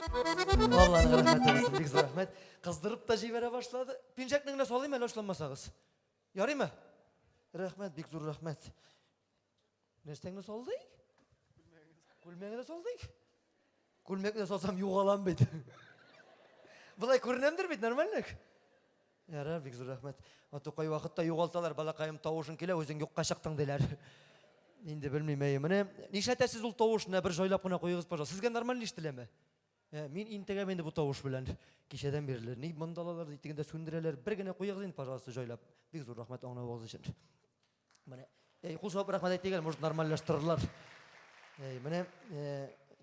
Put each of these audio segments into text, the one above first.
Vallahi rahmet eylesin, büyük rahmet. Kızdırıp da jivere başladı. Pinçekliğine solayım el hoşlanmasanız. Yarayım mı? Rahmet, büyük rahmet. Nerestengine soldu? Gülmengine soldu? Gülmekle solsam yuğalan beydi. Bulay көрінемдір бейді, нормальник? Яра, büyük rahmet. Atoqay vaqытта yuğaltalar, balaqayım tavuşun kele, özün yok qaşaqtың deler. Енді білмеймейім. Нишәтә сіз ул тавышына bir joylап қына қойығыз, пожалуйста. Sizге нормально иштелеме? Мен интегем енді bu тавыш белән кичәдән берлер. Ни мындалалар дийтегендә сүндерәләр. Bir генә қойығыз инде, пожалуйста, joylап. Бик зур рахмәт аңна булгыз өчен. Менә, кул шап рахмәт әйтегән, может нормальлаштырырлар. Менә,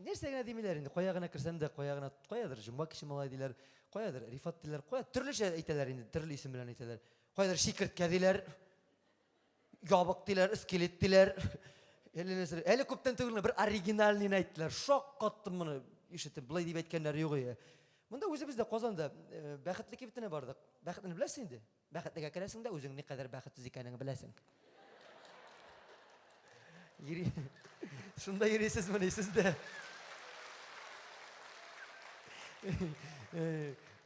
нәрсә генә димиләр инде, қоягына кирсәм дә, қоягына қоядыр, җумба кеше малай диләр, қоядыр, Рифат диләр, қоя, төрлечә әйтәләр инде, төрле исем белән әйтәләр. Қоядыр, шикерткә диләр, ябык диләр, скелет диләр. Әле күптән түгел бер оригинальный әйттеләр. Шок каттым моны ишетеп, булай дип әйткәннәр юк ие. Монда үзебездә Казанда бәхетле кибетенә бардык. Бәхетне беләсең инде. Бәхетлегә керәсең дә үзең никадәр бәхетсез икәнен беләсең. Шунда йөрисез моны сез дә.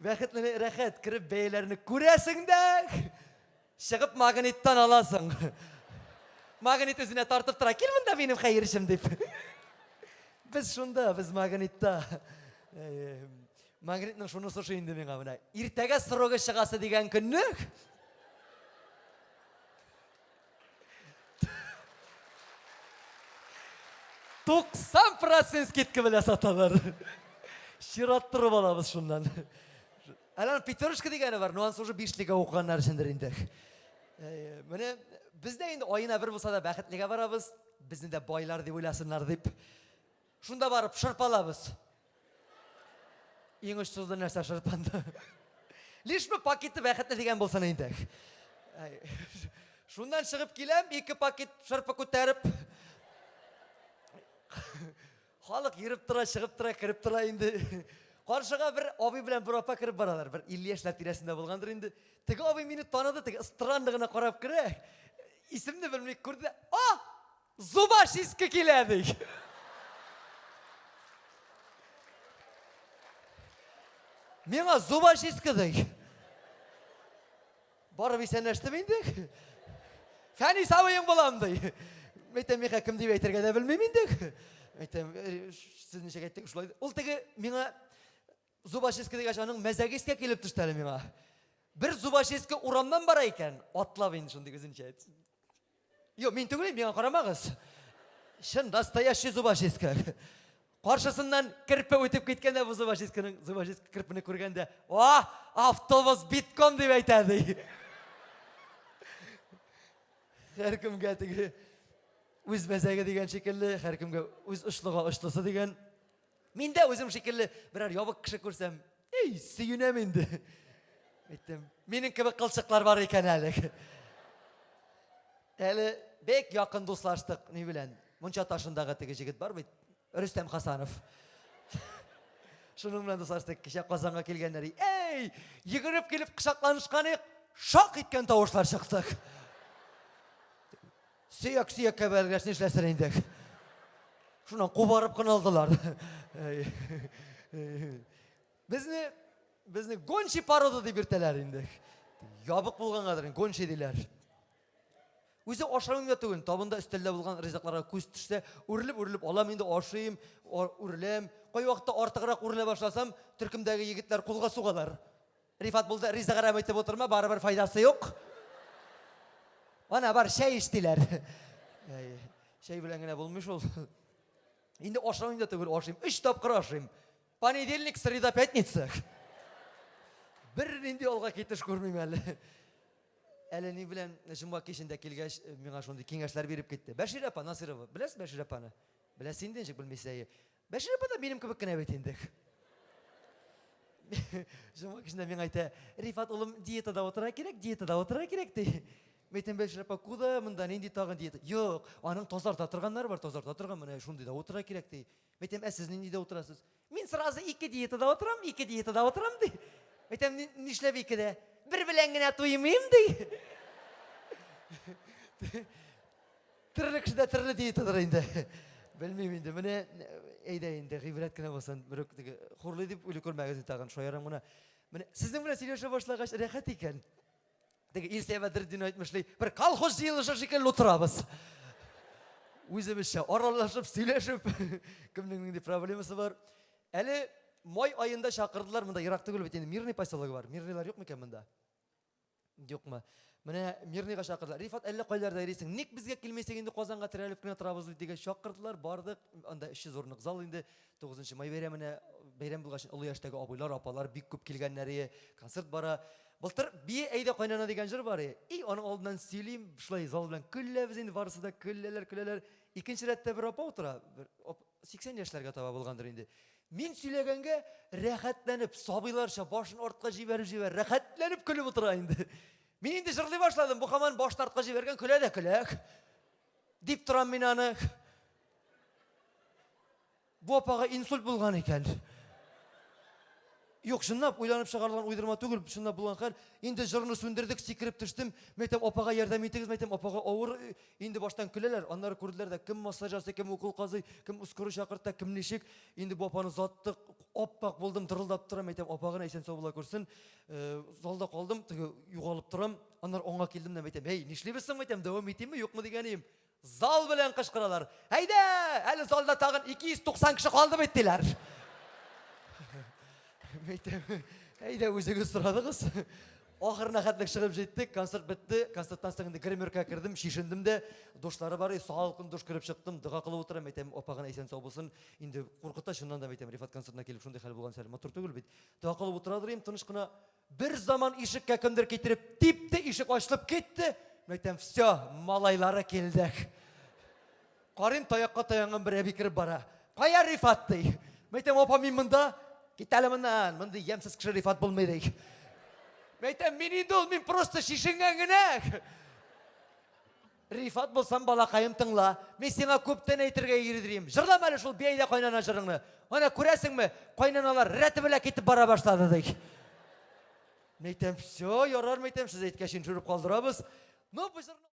Бәхетле рәхәт кирип бәйләрне күрәсең дә, чыгып магниттан аласың. Магнит үзенә тартып тора, кил монда минем хәерчем дип. Без шунда, без магнитта. Магнитның шунысы шу инде миңа менә. Иртәгә срогы чыгасы дигән көнне 90% скидка белән саталар. Чираттырып алабыз шуннан. Әле пятерочка дигәне бар, нуансы уже 5-легә укыганнар өчендер инде. Менә бездә инде айына бер булса да бәхетлегә барабыз, безне дә байлар дип уйласыннар дип. Шунда барып шырпалабыз. Иң очсызды нәрсә шырпанды. Лишь бу пакетты бәхетле дигән булсын инде. Шундан чыгып киләм, 2 пакет шырпы күтәреп. Халык йөреп тора, чыгып тора, кирип тора инде. Каршыга бер абый белән бер апа кирип баралар. Бер 50 яшьләр тирәсендә булгандыр инде. Теге абый мине таныды, теге странлыгына карап керә. Исемне белмәй күрде. Зубашистка килә ди. Миңа зубашистка ди. Барып исәнләштем инде. Фәни сабыйың булам ди. Мәйтәм миңа кем дип әйтергә дә белмим инде. Мәйтәм сез ничек әйттегез шулай. Ул теге миңа зубашистка дигәч аның мәзәгескә килеп төште әле миңа. Бер зубашистка урамнан бара икән, атлап инде шундый үзенчә. Юк, мин түгел, миңа карамагыз. Шын настоящий зубашистка. Каршысыннан кирпе үтеп киткәндә бу зубашистканың кирпене күргәндә, автобус битком дип әйтәде. Һәркемгә теге үз мәзәге дигән шикелле, һәркемгә үз ошлыга ошлысы дигән. Мин дә үзем шикелле берәр ябык кеше күрсәм, сөенәм инде. Әйттем, минем кебек кылчыклар бар икән әле. Әле бек якын дуслаштык, ни белән? Мунча ташындагы теге җегет бар бит, Рөстәм Хасанов. Шуның белән дуслаштык, кичә Казанга килгәннәр. Йөгереп килеп кычакланышкан, шак иткән тавышлар чыктык. Сөяк кәбәлгәш нишләсен инде. Шуннан кубарып кына алдылар. Безне гончи порода дип йөртәләр инде. Ябык булгангадыр, гончи диләр. Үзе ашавым да түгел, табында өстәлдә булган ризыкларга күз төшсә, үрелеп алам инде ашыйм, үреләм. Кай вакытта артыграк үрелә башласам, төркемдәге егетләр кулга сугалар. Рифат булды, ризыгы рәхмәт отырма, барыбер файдасы юк. Ана бар чәй içтиләр. Чәй белән генә булмый шул. Инде ашавым да түгел, ашыйм, 3 тапкыр ашыйм. Понедельник, среда, пятница. Бер нинди алга китеш күрмим әле. Әле ни белән җомга кичендә килгәч, миңа шундый киңәшләр биреп китте. Бәшир апа Насырова, беләсез Бәшир апаны? Беләсез инде, ничек белмисә. Бәшир апа да минем кебек кенә бит инде. Җомга кичендә миңа әйтә, Рифат улым диетада утыра кирәк, ди. Мәйтәм Бәшир апа, куда монда нинди тагын диета? Юк, аның тазарта торганнар бар, тазарта торган, менә шундый да утыра кирәк ди. Мәйтәм, сез нинди утырасыз? Мин сразу 2 диетада утырам, ди. Мәйтәм, нишләп 2дә? Бер белән генә туймыйм ди. Төрле кешедә төрле диетадыр инде. Белмим инде. Менә eyde indi gıybret kine basan börök dege hurly dip ölü körmäge tagan şoyaram guna. Mene sizin bilen söýleşe başlagaç rahat eken. Dege ilsebedir din aýtmyşly bir kolhoz ýylyşa şekel oturabız. Üzümüşe aralaşıp söyleşip kimning probleması var. Eli may ayında şakırdılar mında Irak'ta gülüp etti. Mirni paysalığı var. Mirniler yok mu ki mında? Yok mu? Mene Mirni'ye şakırdılar. Rifat elle koylar da erisin. Nik bizge kilmesek indi Kozan'a tirelip kine turabız diye şakırdılar. Bardık. Anda işi zorunluk zal indi. 9. may beremine berem bulgaşın ulu yaştaki abaylar, apalar, bik köp kilgenleri, konsert bara. Былтыр бие әйдә кайнана дигән җыр бар. И аның алдынан сөйлим, шулай зал белән көлләбез инде барысы да көлләләр. Икенче рәттә бер апа утыра. 80 яшьләргә таба булгандыр инде. Мин сөйләгәнгә рәхәтләнеп, сабыйларча башын артка җибәреп, рәхәтләнеп көлеп утыра инде. Мин инде җырлый башладым. Бу һаман башын артка җибәргән көлә дә көләк. Дип торам мин аны. Бу апага инсульт булган икән. Yok şunlap uylanıp çıkarılan uydurma tügül şunlap bulan hal indi jırını sündürdük sikirip düştüm metem opaga yerden mitigiz metem opaga ağır indi baştan küleler onları kurdular da kim masajası kim okul kazı kim uskuru şakırtta kim neşik indi bu opanı zattık oppak buldum tırıldap turam metem opagına esen sobula kursun zalda kaldım yugalıp turam onlar ona keldim de metem hey nişlibisin metem devam eteyim mi yok mu digeniyim zal bilen kışkıralar haydi hali zalda tağın 290 kişi kaldı ettiler. Eyde özüge sıradığız. Ahırına katlık çıkıp jettik. Konsert bitti. Konserttan sonra grimörke kirdim. Şişindim de. Duşları var. Sağlıkın duş kirip çıktım. Dığa kılıp oturam. Etem opağına esen sağ olsun. Indi korkuta şundan da etem Rifat konsertine gelip şunday hal bolgan selim. Otur tügül bit. Dığa kılıp oturadırayım. Tınışkına bir zaman işik kimdir getirip tipte işik açılıp gitti. Etem всё malaylara keldik. Karın tayakka tayangan bir ebi kirip bara. Kaya Rifat dey. Etem opam imında Gitalemenan, mende yemsiz kişi Rifat bulmaydık. Meytem min indi ol, min prosta şişingen gine. Rifat bulsam bala kayım tınla, men sana köpten eytirge yeridireyim. Jırlama öyle şol beyde kaynana jırını. Ona küresin mi? Kaynanalar reti bile ketip bara başladı deyik. Meytem, всё, yorar meytem, siz eytkeşin jürüp kaldırabız. No bu jırını...